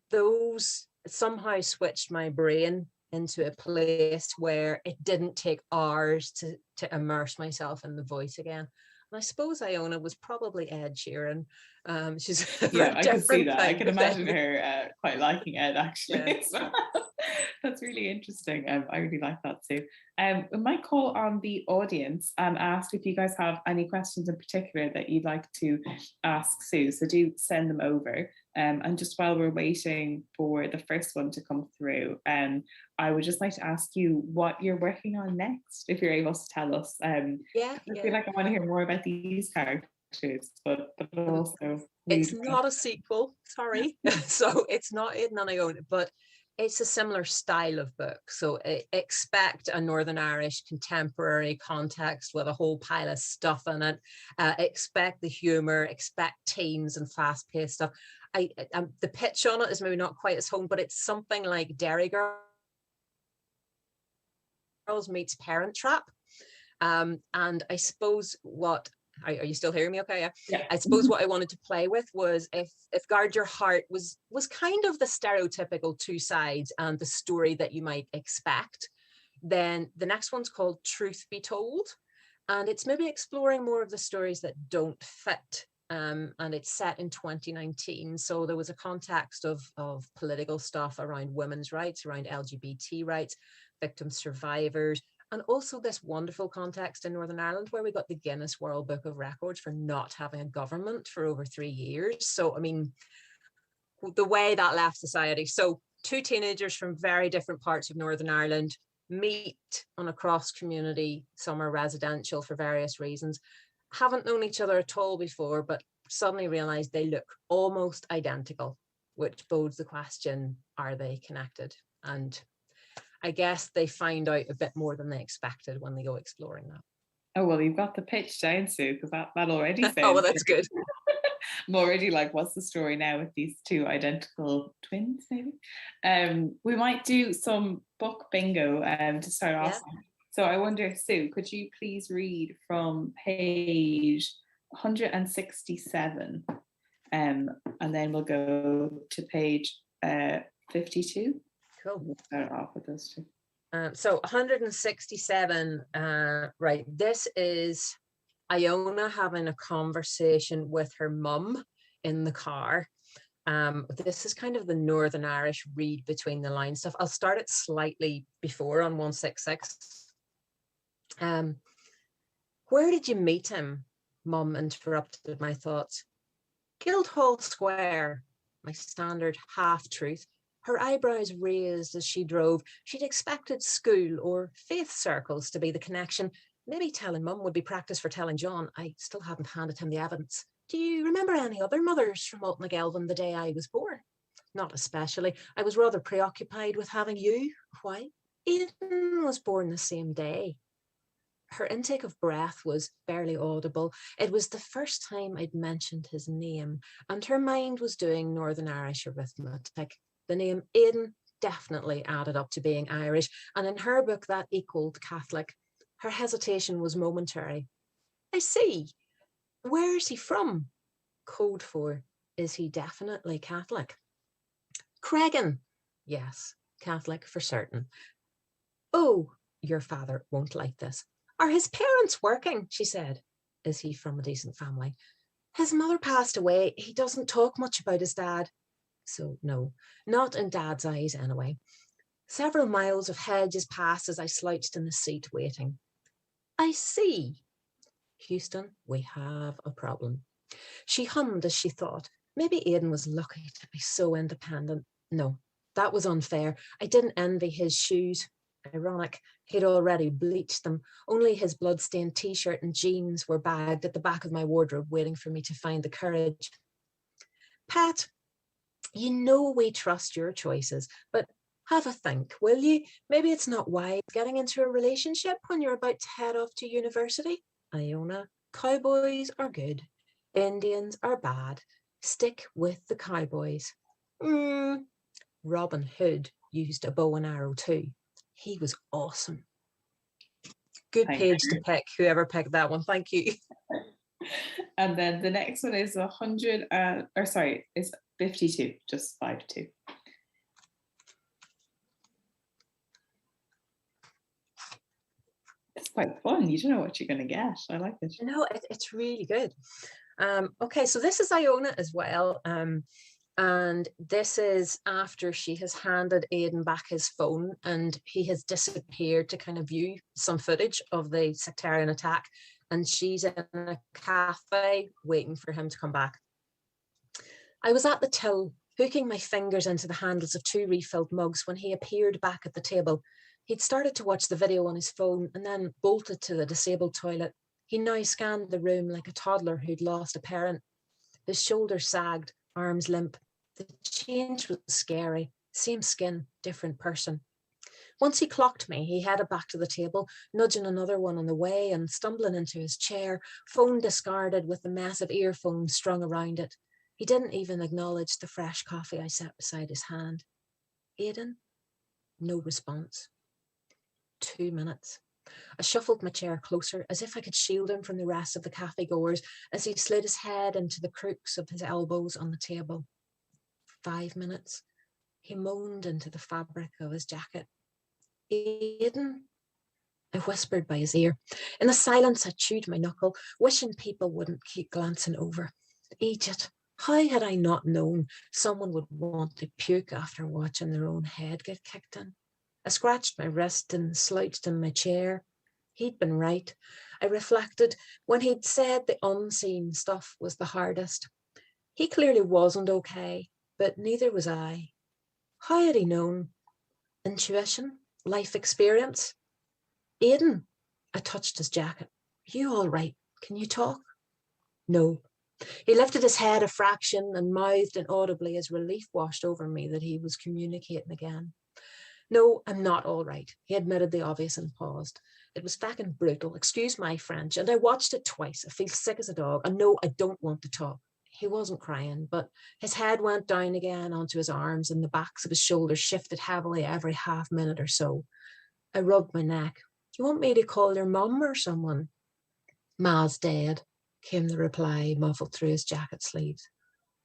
those somehow switched my brain into a place where it didn't take hours to immerse myself in the voice again. And I suppose Iona was probably Ed Sheeran. She's I can see that. I can imagine her quite liking Ed, actually. Yeah. That's really interesting. I really like that too. We might call on the audience and ask if you guys have any questions in particular that you'd like to ask Sue. So do send them over. And just while we're waiting for the first one to come through, I would just like to ask you what you're working on next, if you're able to tell us. I feel like I want to hear more about these characters, but also it's not a sequel, sorry. So it's not Aidan and Iona, but it's a similar style of book. So expect a Northern Irish contemporary context with a whole pile of stuff in it. Expect the humor, expect teens and fast-paced stuff. The pitch on it is maybe not quite as home, but it's something like Derry Girls meets Parent Trap. And I suppose are you still hearing me okay? Yeah. I suppose what I wanted to play with was if Guard Your Heart was kind of the stereotypical two sides and the story that you might expect, then the next one's called Truth Be Told. And it's maybe exploring more of the stories that don't fit. And it's set in 2019. So there was a context of political stuff around women's rights, around LGBT rights, victim survivors, and also this wonderful context in Northern Ireland where we got the Guinness World Book of Records for not having a government for over 3 years. So, I mean, the way that left society. So two teenagers from very different parts of Northern Ireland meet on a cross community, some are residential for various reasons, haven't known each other at all before, but suddenly realize they look almost identical, which bodes the question, are they connected? And I guess they find out a bit more than they expected when they go exploring that. Oh, well, you've got the pitch down, Sue, because that already sounds... Oh, well, that's good. I'm already like, what's the story now with these two identical twins, maybe? We might do some book bingo to start off. So I wonder, Sue, could you please read from page 167? And then we'll go to page 52. Cool. We'll start off with those two. So 167, right, this is Iona having a conversation with her mum in the car. This is kind of the Northern Irish read between the lines stuff. I'll start it slightly before on 166. Where did you meet him? Mum interrupted my thoughts. Guildhall Square, my standard half-truth. Her eyebrows raised as she drove. She'd expected school or faith circles to be the connection. Maybe telling Mum would be practice for telling John. I still hadn't handed him the evidence. Do you remember any other mothers from Altnagelvin the day I was born? Not especially. I was rather preoccupied with having you. Why? Aidan was born the same day. Her intake of breath was barely audible. It was the first time I'd mentioned his name, and her mind was doing Northern Irish arithmetic. The name Aidan definitely added up to being Irish, and in her book that equaled Catholic. Her hesitation was momentary. I see. Where's he from? Code for, is he definitely Catholic? Cregan. Yes, Catholic for certain. Oh, your father won't like this. Are his parents working? She said. Is he from a decent family? His mother passed away. He doesn't talk much about his dad. So no, not in Dad's eyes anyway. Several miles of hedges passed as I slouched in the seat waiting. I see. Houston, we have a problem. She hummed as she thought. Maybe Aidan was lucky to be so independent. No, that was unfair. I didn't envy his shoes. Ironic, he'd already bleached them. Only his blood-stained t-shirt and jeans were bagged at the back of my wardrobe, waiting for me to find the courage. Pat, you know we trust your choices, but have a think, will you? Maybe it's not wise getting into a relationship when you're about to head off to university. Iona, cowboys are good. Indians are bad. Stick with the cowboys. Robin Hood used a bow and arrow too. He was awesome. Good page to pick, whoever picked that one. Thank you. And then the next one is 100, it's 52, just 52. It's quite fun. You don't know what you're going to get. I like it. No, it's really good. Okay, so this is Iona as well. And this is after she has handed Aidan back his phone and he has disappeared to kind of view some footage of the sectarian attack. And she's in a cafe waiting for him to come back. I was at the till, hooking my fingers into the handles of 2 refilled mugs when he appeared back at the table. He'd started to watch the video on his phone and then bolted to the disabled toilet. He now scanned the room like a toddler who'd lost a parent. His shoulders sagged, arms limp. The change was scary. Same skin, different person. Once he clocked me, he headed back to the table, nudging another one on the way and stumbling into his chair, phone discarded with the mess of earphones strung around it. He didn't even acknowledge the fresh coffee I set beside his hand. Aidan? No response. 2 minutes. I shuffled my chair closer, as if I could shield him from the rest of the cafe goers, as he slid his head into the crooks of his elbows on the table. 5 minutes. He moaned into the fabric of his jacket. Aidan? I whispered by his ear. In the silence, I chewed my knuckle, wishing people wouldn't keep glancing over. Egypt. How had I not known someone would want to puke after watching their own head get kicked in? I scratched my wrist and slouched in my chair. He'd been right. I reflected when he'd said the unseen stuff was the hardest. He clearly wasn't okay, but neither was I. How had he known? Intuition? Life experience? Aidan? I touched his jacket. You all right? Can you talk? No. He lifted his head a fraction and mouthed inaudibly as relief washed over me that he was communicating again. No, I'm not all right. He admitted the obvious and paused. It was fucking brutal, excuse my French, and I watched it twice. I feel sick as a dog. And no, I don't want to talk. He wasn't crying, but his head went down again onto his arms and the backs of his shoulders shifted heavily every half minute or so. I rubbed my neck. You want me to call your mum or someone? Ma's dead, came the reply, muffled through his jacket sleeves.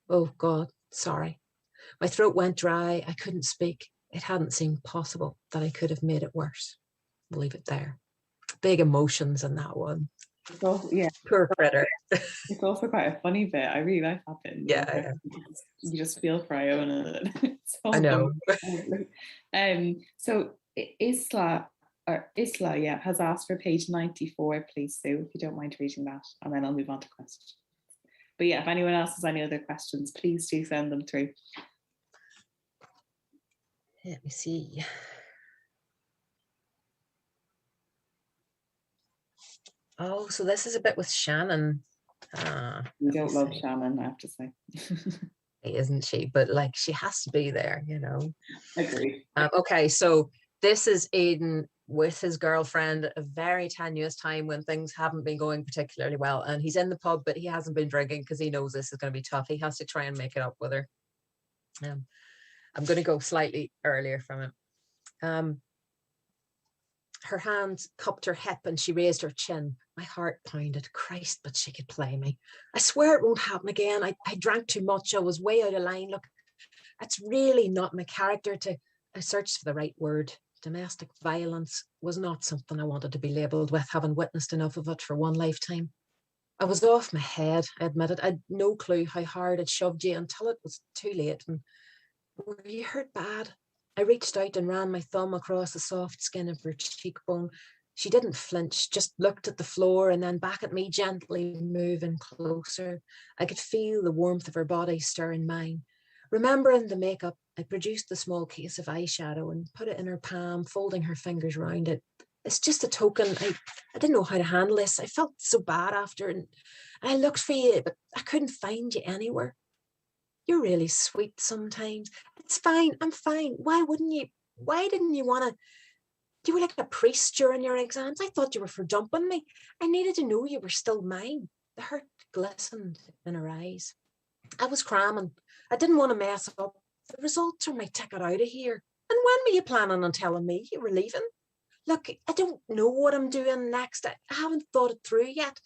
Oh, God, sorry. My throat went dry. I couldn't speak. It hadn't seemed possible that I could have made it worse. We'll leave it there. Big emotions in that one. It's also, yeah, Poor critter. it's also quite a funny bit. I really like that bit in the Yeah, book. You just feel for Iona. It's I all know. so Isla, yeah, has asked for page 94, please, Sue, if you don't mind reading that, and then I'll move on to questions. But yeah, if anyone else has any other questions, please do send them through. Let me see. Oh, so this is a bit with Shannon. We don't love Shannon, I have to say. Isn't she? But like, she has to be there, you know. Agreed. Okay, so this is Aidan with his girlfriend at a very tenuous time when things haven't been going particularly well, and he's in the pub, but he hasn't been drinking because he knows this is going to be tough. He has to try and make it up with her. I'm going to go slightly earlier from it. Her hand cupped her hip and she raised her chin. My heart pounded. Christ, but she could play me. I swear it won't happen again. I drank too much. I was way out of line. Look, it's really not my character to... I searched for the right word. Domestic violence was not something I wanted to be labelled with, having witnessed enough of it for one lifetime. I was off my head, I admit it. I had no clue how hard I'd shoved you until it was too late. And were you hurt bad? I reached out and ran my thumb across the soft skin of her cheekbone. She didn't flinch, just looked at the floor and then back at me, gently moving closer. I could feel the warmth of her body stirring mine. Remembering the makeup, I produced the small case of eyeshadow and put it in her palm, folding her fingers round it. It's just a token. I didn't know how to handle this. I felt so bad after, and I looked for you, but I couldn't find you anywhere. You're really sweet sometimes. It's fine. I'm fine. Why wouldn't you? Why didn't you want to? You were like a priest during your exams. I thought you were for dumping me. I needed to know you were still mine. The hurt glistened in her eyes. I was cramming. I didn't want to mess up. The results are my ticket out of here. And when were you planning on telling me you were leaving? Look, I don't know what I'm doing next. I haven't thought it through yet.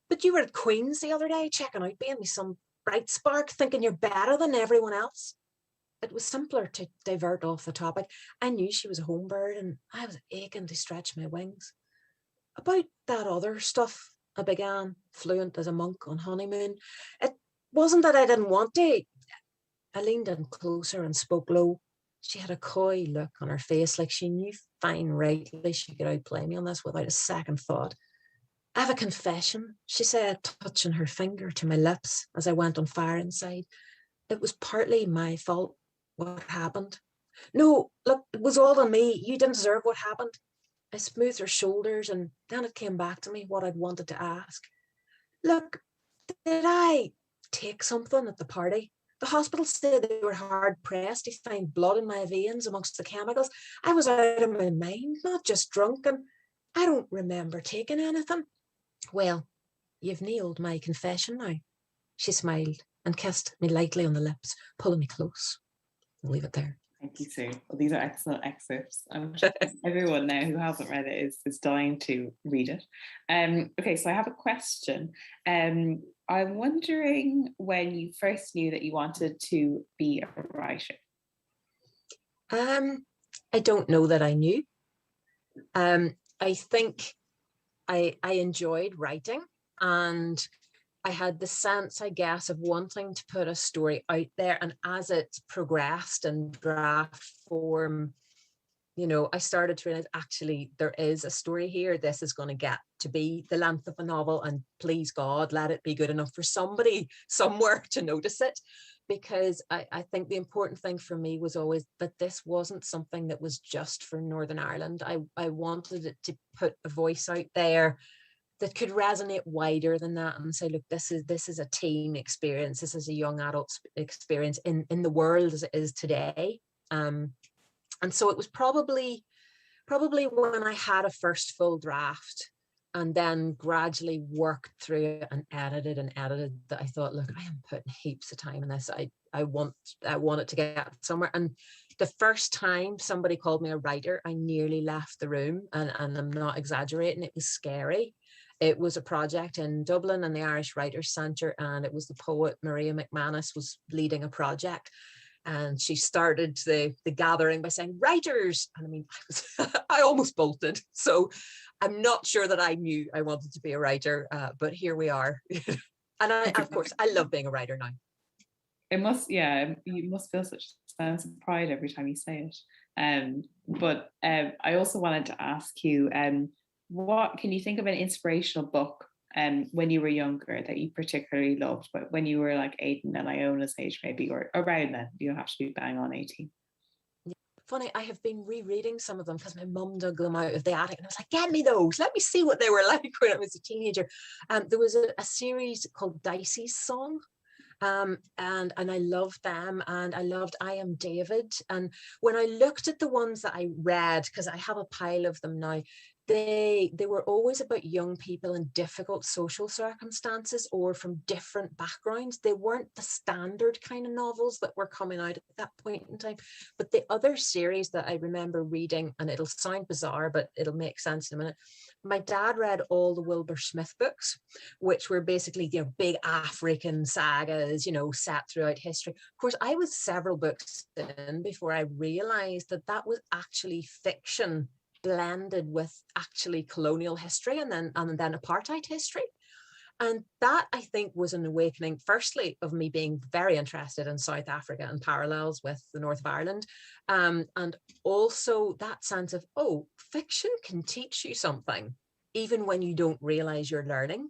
But you were at Queen's the other day, checking out, being me some bright spark, thinking you're better than everyone else. It was simpler to divert off the topic. I knew she was a home bird and I was aching to stretch my wings. About that other stuff, I began, fluent as a monk on honeymoon. It wasn't that I didn't want to. I leaned in closer and spoke low. She had a coy look on her face, like she knew fine rightly she could outplay me on this without a second thought. I have a confession, she said, touching her finger to my lips as I went on fire inside. It was partly my fault, what happened. No, look, it was all on me. You didn't deserve what happened. I smoothed her shoulders and then it came back to me what I'd wanted to ask. Look, did I take something at the party? The hospital said they were hard pressed to find blood in my veins amongst the chemicals. I was out of my mind, not just drunk, and I don't remember taking anything. Well, you've nailed my confession now. She smiled and kissed me lightly on the lips, pulling me close. I'll leave it there. Thank you, Sue. Well, these are excellent excerpts. I'm sure everyone now who hasn't read it is dying to read it. Okay, so I have a question. I'm wondering when you first knew that you wanted to be a writer. I don't know that I knew. I think I enjoyed writing, and I had the sense, I guess, of wanting to put a story out there. And as it progressed in draft form, you know, I started to realize, actually, there is a story here. This is going to get to be the length of a novel. And please God, let it be good enough for somebody somewhere to notice it. Because I think the important thing for me was always that this wasn't something that was just for Northern Ireland. I wanted it to put a voice out there that could resonate wider than that and say, look, this is a teen experience. This is a young adult experience in the world as it is today. And so it was probably when I had a first full draft and then gradually worked through it and edited that I thought, look, I am putting heaps of time in this. I want it to get somewhere. And the first time somebody called me a writer, I nearly left the room, and I'm not exaggerating. It was scary. It was a project in Dublin and the Irish Writers' Centre, and it was the poet Maria McManus was leading a project. And she started the gathering by saying, writers. And I mean, I almost bolted. So I'm not sure that I knew I wanted to be a writer, but here we are. And of course, I love being a writer now. It must, yeah, you must feel such a sense of pride every time you say it. But I also wanted to ask you, what can you think of an inspirational book when you were younger that you particularly loved, but when you were like Aidan and Iona's age, maybe, or around then? You don't have to be bang on 18. Funny, I have been rereading some of them because my mum dug them out of the attic, and I was like, get me those, let me see what they were like when I was a teenager. There was a series called Dicey's Song, and I loved them, and I loved I Am David. And when I looked at the ones that I read, because I have a pile of them now, they were always about young people in difficult social circumstances or from different backgrounds. They weren't the standard kind of novels that were coming out at that point in time. But the other series that I remember reading, and it'll sound bizarre, but it'll make sense in a minute. My dad read all the Wilbur Smith books, which were basically, you know, big African sagas, you know, set throughout history. Of course, I was several books in before I realized that that was actually fiction blended with actually colonial history and then apartheid history. And that, I think, was an awakening, firstly, of me being very interested in South Africa and parallels with the North of Ireland. And also that sense of, oh, fiction can teach you something, even when you don't realize you're learning.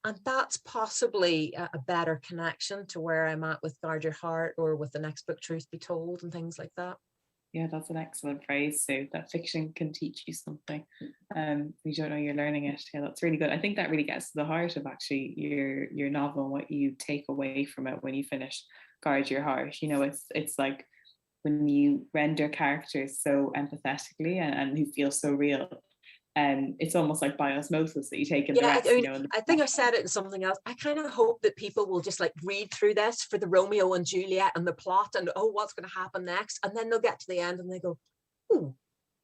And that's possibly a better connection to where I'm at with Guard Your Heart or with the next book, Truth Be Told, and things like that. Yeah, that's an excellent phrase, Sue, that fiction can teach you something. You don't know you're learning it. Yeah, that's really good. I think that really gets to the heart of actually your novel and what you take away from it when you finish Guard Your Heart. You know, it's like when you render characters so empathetically and who feel so real. It's almost like by osmosis that you take in the rest. I think I said it in something else. I kind of hope that people will just like read through this for the Romeo and Juliet and the plot and, oh, what's going to happen next? And then they'll get to the end and they go, oh,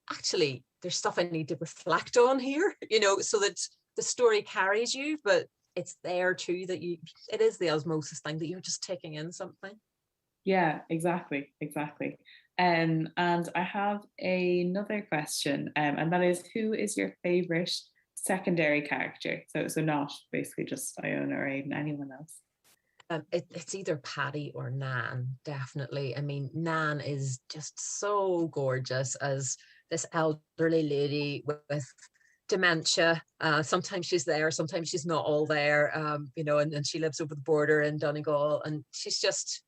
actually, there's stuff I need to reflect on here, you know, so that the story carries you, but it's there too, that it is the osmosis thing, that you're just taking in something. Yeah, exactly. And I have another question, and that is, who is your favorite secondary character? So not basically just Iona or Aidan, anyone else? It's either Patty or Nan, definitely. I mean, Nan is just so gorgeous as this elderly lady with dementia. Sometimes she's there, sometimes she's not all there, you know, and she lives over the border in Donegal, and she's just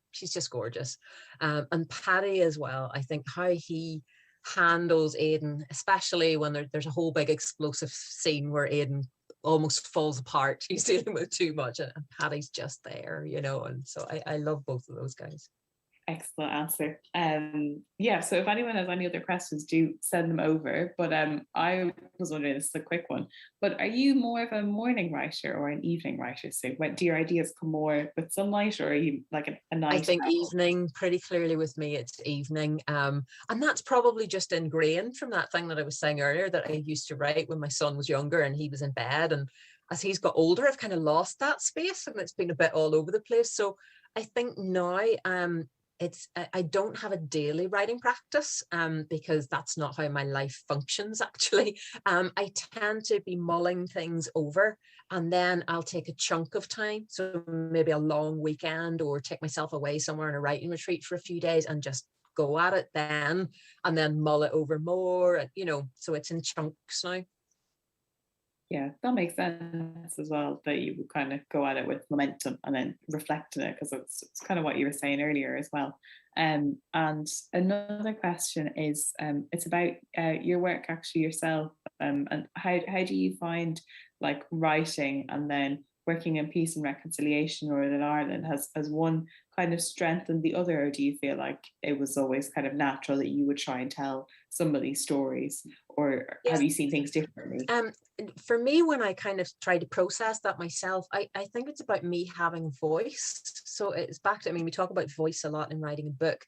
gorgeous. And Paddy as well, I think how he handles Aidan, especially when there's a whole big explosive scene where Aidan almost falls apart. He's dealing with too much, and Paddy's just there, you know. And so I love both of those guys. Excellent answer. Yeah, so if anyone has any other questions, do send them over. But I was wondering, this is a quick one, but are you more of a morning writer or an evening writer? So when do your ideas come more with sunlight, or are you like a night? I think evening, pretty clearly with me, it's evening. And that's probably just ingrained from that thing that I was saying earlier, that I used to write when my son was younger and he was in bed. And as he's got older, I've kind of lost that space and it's been a bit all over the place. So I think now I don't have a daily writing practice because that's not how my life functions, actually. I tend to be mulling things over, and then I'll take a chunk of time, so maybe a long weekend, or take myself away somewhere on a writing retreat for a few days and just go at it then, and then mull it over more, you know, so it's in chunks now. Yeah, that makes sense as well, that you would kind of go at it with momentum and then reflect on it, because it's kind of what you were saying earlier as well. And another question is, it's about your work actually yourself, and how do you find like writing and then working in peace and reconciliation in Northern Ireland? Has one kind of strengthened the other, or do you feel like it was always kind of natural that you would try and tell some of these stories, or have you seen things differently? For me, when I kind of try to process that myself, I think it's about me having voice. So it's back to, I mean, we talk about voice a lot in writing a book.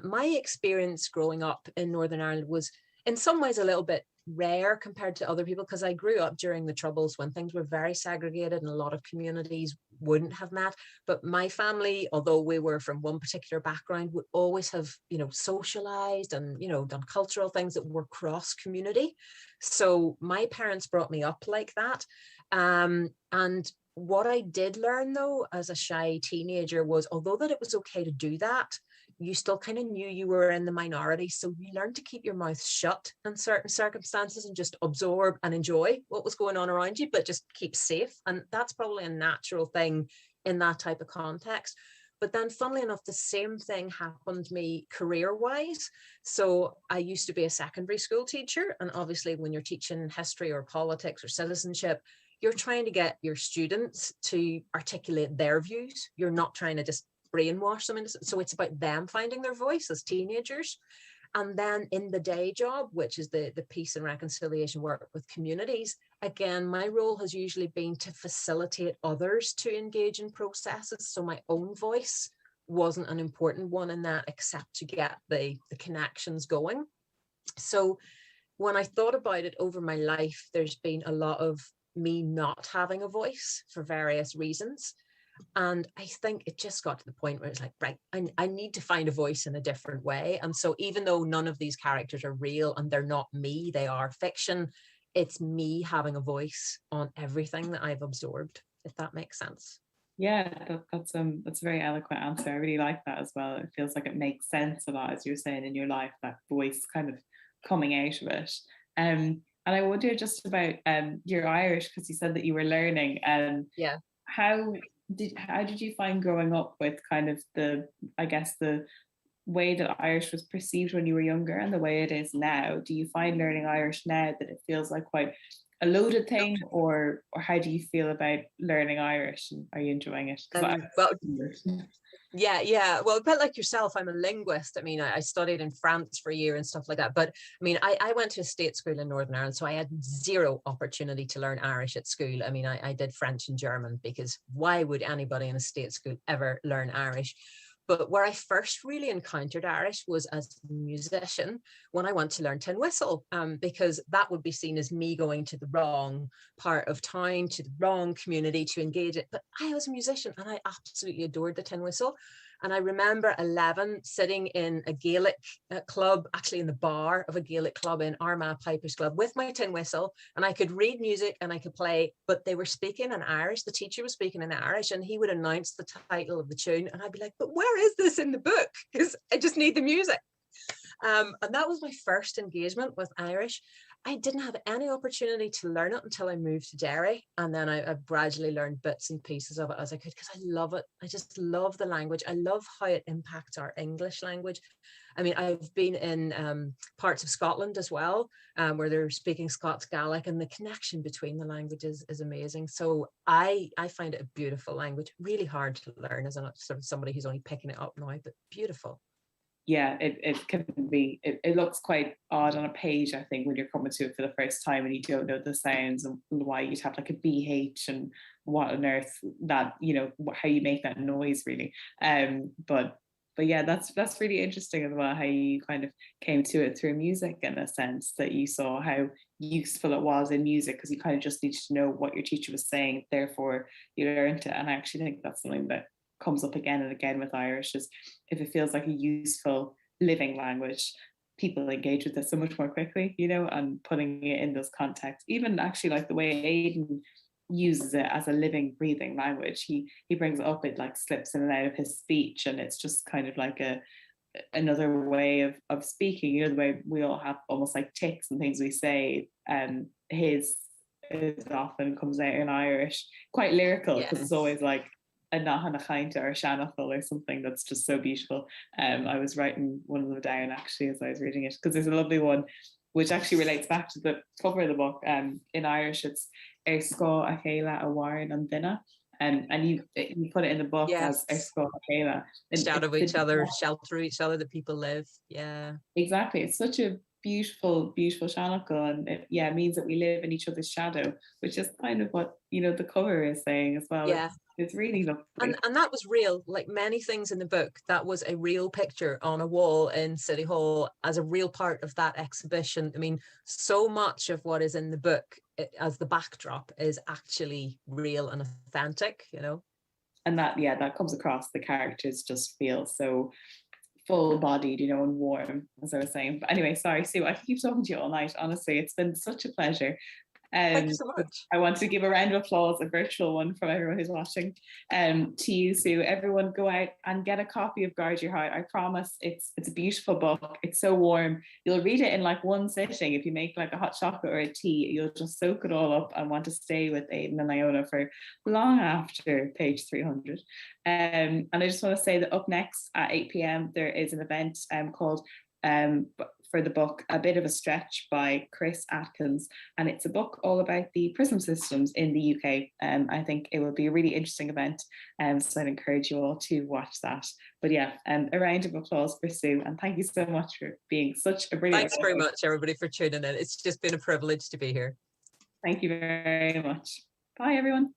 My experience growing up in Northern Ireland was, in some ways a little bit rare compared to other people, because I grew up during the Troubles when things were very segregated and a lot of communities wouldn't have met. But my family, although we were from one particular background, would always have, socialized and, done cultural things that were cross community. So my parents brought me up like that. And what I did learn, though, as a shy teenager was, although that it was okay to do that, you still kind of knew you were in the minority. So you learned to keep your mouth shut in certain circumstances and just absorb and enjoy what was going on around you, but just keep safe. And that's probably a natural thing in that type of context. But then, funnily enough, the same thing happened to me career-wise. So I used to be a secondary school teacher. And obviously, when you're teaching history or politics or citizenship, you're trying to get your students to articulate their views. You're not trying to just brainwash them into, so it's about them finding their voice as teenagers. And then in the day job, which is the peace and reconciliation work with communities, again, my role has usually been to facilitate others to engage in processes. So my own voice wasn't an important one in that, except to get the connections going. So when I thought about it over my life, there's been a lot of me not having a voice for various reasons. And I think it just got to the point where it's like, right, I need to find a voice in a different way. And so even though none of these characters are real and they're not me, they are fiction, it's me having a voice on everything that I've absorbed, if that makes sense. Yeah, that's a very eloquent answer. I really like that as well. It feels like it makes sense a lot, as you're saying, in your life, that voice kind of coming out of it. And I wonder just about your Irish, because you said that you were learning. Yeah. How did you find growing up with kind of the way that Irish was perceived when you were younger and the way it is now? Do you find learning Irish now that it feels like quite a loaded thing, or how do you feel about learning Irish? And are you enjoying it? Yeah. Well, a bit like yourself, I'm a linguist. I mean, I studied in France for a year and stuff like that. But I mean, I went to a state school in Northern Ireland, so I had zero opportunity to learn Irish at school. I mean, I did French and German, because why would anybody in a state school ever learn Irish? But where I first really encountered Irish was as a musician when I went to learn tin whistle, because that would be seen as me going to the wrong part of town, to the wrong community to engage it. But I was a musician and I absolutely adored the tin whistle. And I remember 11 sitting in a Gaelic club, actually in the bar of a Gaelic club in Armagh Pipers Club, with my tin whistle, and I could read music and I could play, but they were speaking in Irish. The teacher was speaking in Irish and he would announce the title of the tune. And I'd be like, but where is this in the book? Because I just need the music. And that was my first engagement with Irish. I didn't have any opportunity to learn it until I moved to Derry. And then I gradually learned bits and pieces of it as I could, because I love it. I just love the language. I love how it impacts our English language. I mean, I've been in parts of Scotland as well, where they're speaking Scots Gaelic, and the connection between the languages is amazing. So I find it a beautiful language, really hard to learn as a sort of somebody who's only picking it up now, but beautiful. Yeah, it can be, it looks quite odd on a page, I think, when you're coming to it for the first time and you don't know the sounds and why you'd have like a BH and what on earth that, how you make that noise really. But yeah, that's really interesting as well, how you kind of came to it through music, in a sense that you saw how useful it was in music, because you kind of just needed to know what your teacher was saying, therefore you learned it. And I actually think that's something that comes up again and again with Irish, is if it feels like a useful living language, people engage with it so much more quickly, and putting it in those contexts. Even actually like the way Aidan uses it as a living, breathing language, he brings it up, it like slips in and out of his speech, and it's just kind of like another way of speaking, the way we all have almost like tics and things we say. His often comes out in Irish quite lyrical, because it's always like a nachanachainte or a shanachal or something that's just so beautiful. I was writing one of them down actually as I was reading it, because there's a lovely one which actually relates back to the cover of the book. In Irish it's Ar sco a chéile a bhaireann an duine, and you put it in the book as Ar sco a chéile. Shadow each other, shelter each other, that people live. Yeah, exactly. It's such a beautiful shanachal, and it means that we live in each other's shadow, which is kind of what the cover is saying as well. Yeah. It's really lovely. And that was real, like many things in the book. That was a real picture on a wall in City Hall as a real part of that exhibition. I mean, so much of what is in the book as the backdrop is actually real and authentic, you know. And that, yeah, that comes across. The characters just feel so full-bodied, you know, and warm, as I was saying. But anyway, sorry, Sue, I can keep talking to you all night. Honestly, it's been such a pleasure. Thank you so much. I want to give a round of applause, a virtual one from everyone who's watching, to you, Sue. Everyone go out and get a copy of Guard Your Heart. I promise it's a beautiful book. It's so warm. You'll read it in like one sitting. If you make like a hot chocolate or a tea, you'll just soak it all up and want to stay with Aidan and Iona for long after page 300. And I just want to say that up next at 8 p.m. there is an event called for the book A Bit of a Stretch by Chris Atkins, and it's a book all about the prison systems in the UK. I think it will be a really interesting event, so I'd encourage you all to watch that. But yeah, a round of applause for Sue, and thank you so much for being such a brilliant. Thanks very much, everybody, for tuning in. It's just been a privilege to be here. Thank you very much. Bye, everyone.